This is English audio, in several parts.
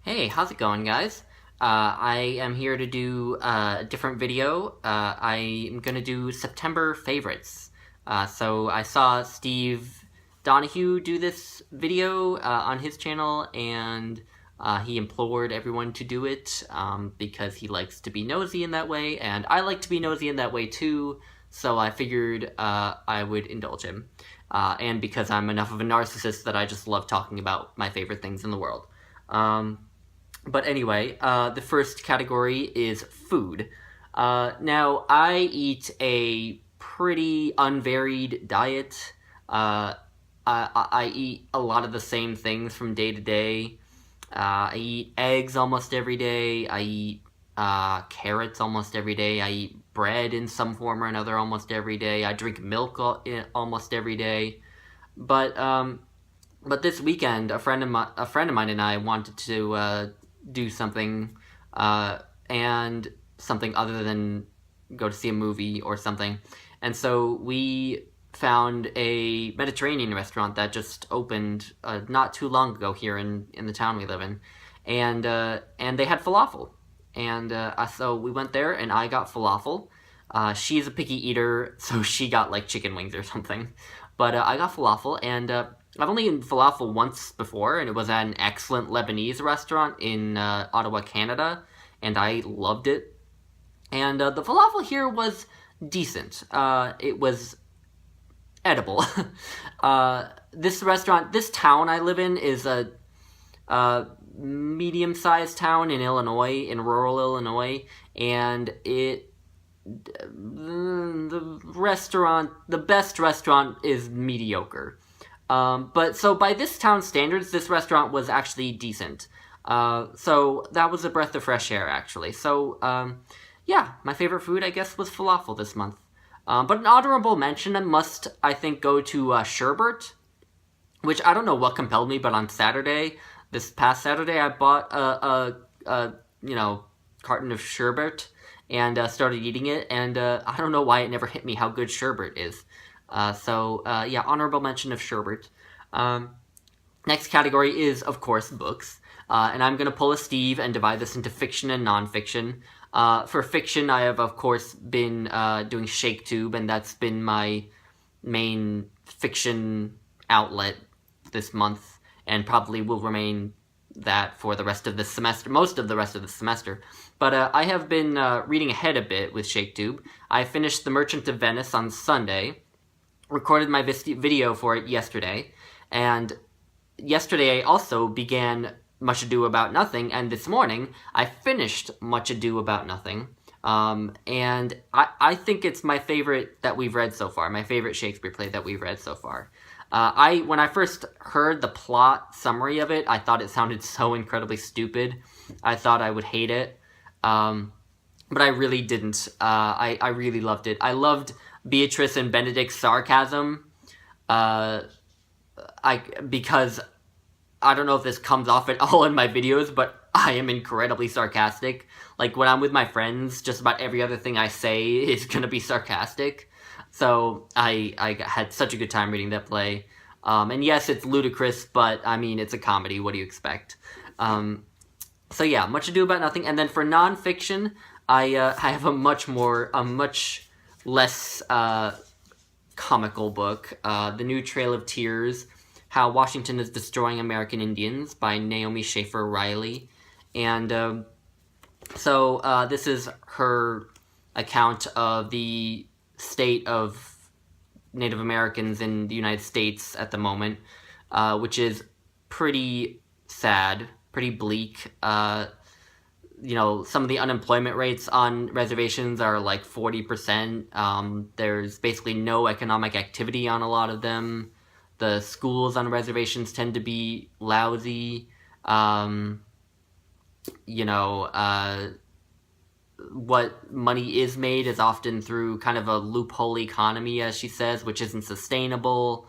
Hey, how's it going, guys? I am here to do a different video. I'm gonna do September favorites. So I saw Steve Donahue do this video on his channel, and he implored everyone to do it because he likes to be nosy in that way, and I like to be nosy in that way too. So I figured I would indulge him, and because I'm enough of a narcissist that I just love talking about my favorite things in the world. But anyway, the first category is food. Now, I eat a pretty unvaried diet. I eat a lot of the same things from day to day. I eat eggs almost every day. I eat carrots almost every day. I eat bread in some form or another almost every day. I drink milk almost every day. But but this weekend, a friend of mine and I wanted to do something, and something other than go to see a movie or something. And so we found a Mediterranean restaurant that just opened not too long ago here in the town we live in, and they had falafel. And so we went there, and I got falafel. She's a picky eater, so she got like chicken wings or something. But I got falafel, and I've only eaten falafel once before, and it was at an excellent Lebanese restaurant in Ottawa, Canada, and I loved it. And the falafel here was decent. It was edible. This town I live in is a medium-sized town in Illinois, in rural Illinois, and the best restaurant is mediocre. But so by this town's standards, this restaurant was actually decent. So that was a breath of fresh air, actually. So, yeah, my favorite food, I guess, was falafel this month. But an honorable mention must, I think, go to sherbet, which I don't know what compelled me, but on this past Saturday, I bought a carton of sherbet and started eating it, and I don't know why it never hit me how good sherbet is. Yeah, honorable mention of sherbet. Next category is, of course, books. And I'm going to pull a Steve and divide this into fiction and nonfiction. For fiction, I have, of course, been doing ShakeTube, and that's been my main fiction outlet this month, and probably will remain that for the rest of the semester, most of the rest of the semester. But I have been reading ahead a bit with ShakeTube. I finished The Merchant of Venice on Sunday, recorded my video for it yesterday, and yesterday I also began Much Ado About Nothing, and this morning I finished Much Ado About Nothing, and I think it's my favorite that we've read so far, my favorite Shakespeare play that we've read so far. When I first heard the plot summary of it, I thought it sounded so incredibly stupid. I thought I would hate it, but I really didn't. I really loved it. I loved Beatrice and Benedict's sarcasm, because I don't know if this comes off at all in my videos, but I am incredibly sarcastic. Like, when I'm with my friends, just about every other thing I say is gonna be sarcastic. So I had such a good time reading that play. And yes, it's ludicrous, but I mean, it's a comedy. What do you expect? So yeah, Much Ado About Nothing. And then for nonfiction, I have a much less comical book, The New Trail of Tears, How Washington is Destroying American Indians by Naomi Schaefer Riley. And this is her account of the state of Native Americans in the United States at the moment, which is pretty sad, pretty bleak. Some of the unemployment rates on reservations are like 40%. There's basically no economic activity on a lot of them. The schools on reservations tend to be lousy. What money is made is often through kind of a loophole economy, as she says, which isn't sustainable.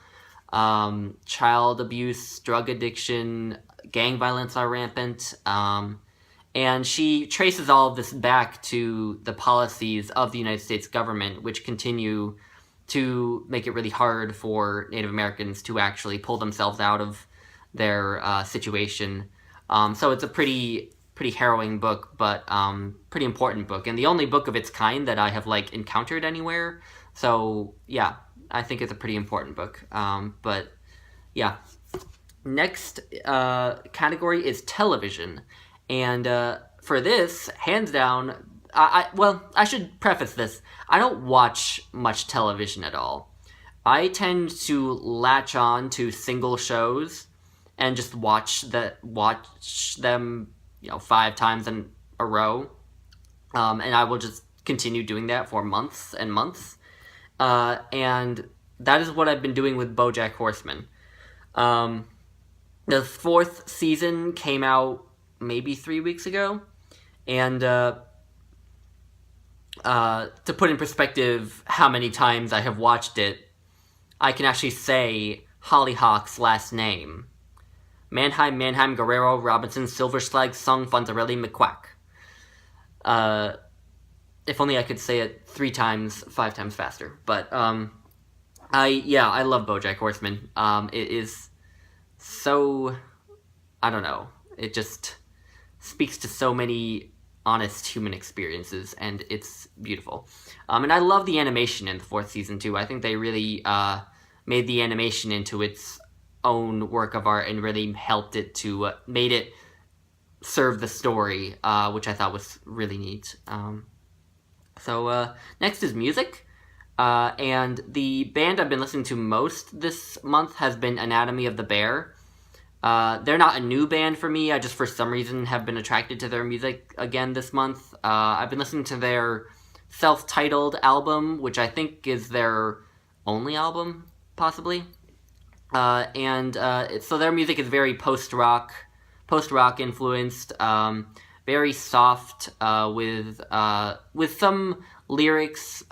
Child abuse, drug addiction, gang violence are rampant. And she traces all of this back to the policies of the United States government, which continue to make it really hard for Native Americans to actually pull themselves out of their situation. So it's a pretty harrowing book, but pretty important book, and the only book of its kind that I have like encountered anywhere. So yeah, I think it's a pretty important book. But yeah, next category is television, and for this, hands down, well, I should preface this. I don't watch much television at all. I tend to latch on to single shows and just watch them, 5 times in a row, and I will just continue doing that for months and months. And that is what I've been doing with BoJack Horseman. The 4th season came out maybe 3 weeks ago, and to put in perspective how many times I have watched it, I can actually say Hollyhock's last name. Mannheim, Guerrero, Robinson, Silverslag, Sung, Fonzarelli, McQuack. If only I could say it 3 times, 5 times faster. But, I love BoJack Horseman. It is so, I don't know, it just speaks to so many honest human experiences, and it's beautiful. And I love the animation in the 4th season, too. I think they really made the animation into its own work of art and really helped it to, made it serve the story, which I thought was really neat. So next is music. And the band I've been listening to most this month has been Anatomy of the Bear. They're not a new band for me. I just, for some reason, have been attracted to their music again this month. I've been listening to their self-titled album, which I think is their only album, possibly. So their music is very post-rock influenced, very soft, with some lyrics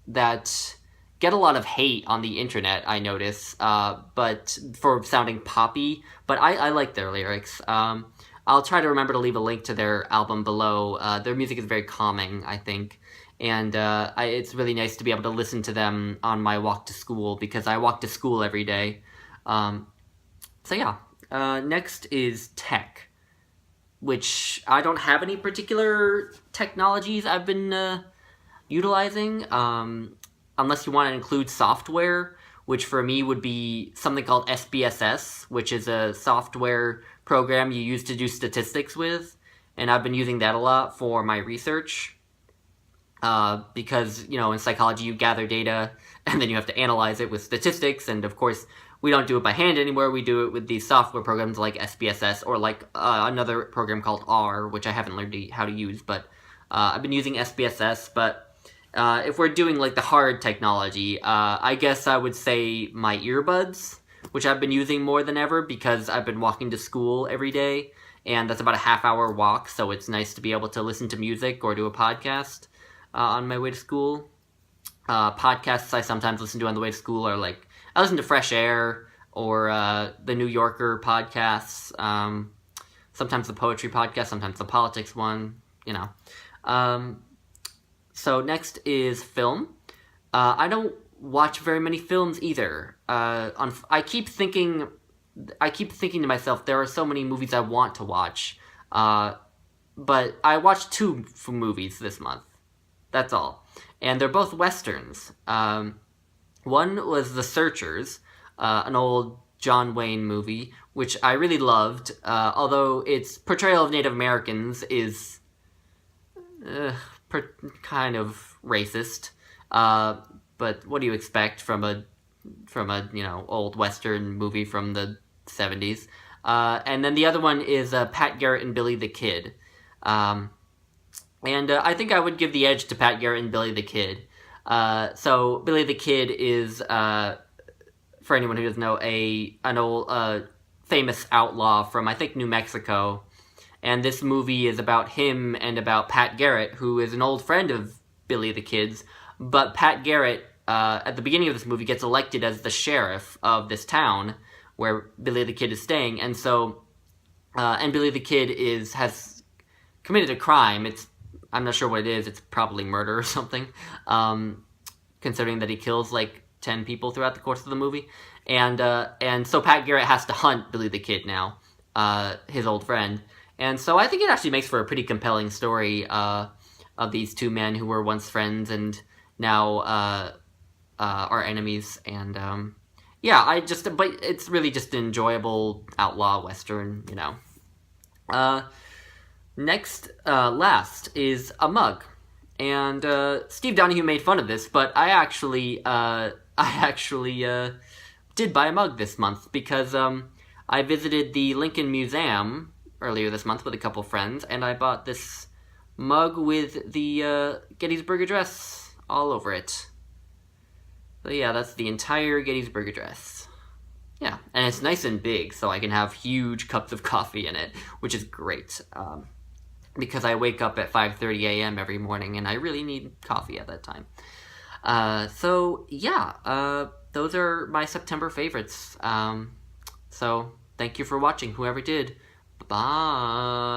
that get a lot of hate on the internet, I notice, but for sounding poppy. But I like their lyrics. I'll try to remember to leave a link to their album below. Their music is very calming, I think. And it's really nice to be able to listen to them on my walk to school, because I walk to school every day. Next is tech, which I don't have any particular technologies I've been utilizing, unless you want to include software, which for me would be something called SPSS, which is a software program you use to do statistics with, and I've been using that a lot for my research. Because, in psychology you gather data and then you have to analyze it with statistics, and of course we don't do it by hand anymore. We do it with these software programs like SPSS, or like another program called R, which I haven't learned how to use, but I've been using SPSS. But if we're doing like the hard technology, I guess I would say my earbuds, which I've been using more than ever because I've been walking to school every day, and that's about a half-hour walk, so it's nice to be able to listen to music or do a podcast on my way to school. Podcasts I sometimes listen to on the way to school are like, I listen to Fresh Air or the New Yorker podcasts, sometimes the poetry podcast, sometimes the politics one, So next is film. I don't watch very many films either. I keep thinking to myself, there are so many movies I want to watch, but I watched 2 movies this month. That's all. And they're both Westerns. One was The Searchers, an old John Wayne movie, which I really loved, although its portrayal of Native Americans is kind of racist. But what do you expect from a old Western movie from the 70s? And then the other one is Pat Garrett and Billy the Kid. And I think I would give the edge to Pat Garrett and Billy the Kid. So Billy the Kid is, for anyone who doesn't know, an old famous outlaw from, I think, New Mexico. And this movie is about him and about Pat Garrett, who is an old friend of Billy the Kid's. But Pat Garrett, at the beginning of this movie, gets elected as the sheriff of this town where Billy the Kid is staying. And so, and Billy the Kid has committed a crime. I'm not sure what it is. It's probably murder or something, considering that he kills like 10 people throughout the course of the movie. And so Pat Garrett has to hunt Billy the Kid now. his old friend. And so I think it actually makes for a pretty compelling story of these two men who were once friends and now are enemies. And yeah, but it's really just an enjoyable outlaw western, you know. Last is A Mug. And Steve Donahue made fun of this, but I actually did buy a mug this month because I visited the Lincoln Museum earlier this month with a couple friends, and I bought this mug with the Gettysburg Address all over it. So yeah, that's the entire Gettysburg Address. Yeah, and it's nice and big, so I can have huge cups of coffee in it, which is great. Because I wake up at 5:30 a.m. every morning, and I really need coffee at that time. So yeah, those are my September favorites. So thank you for watching, whoever did. Bye.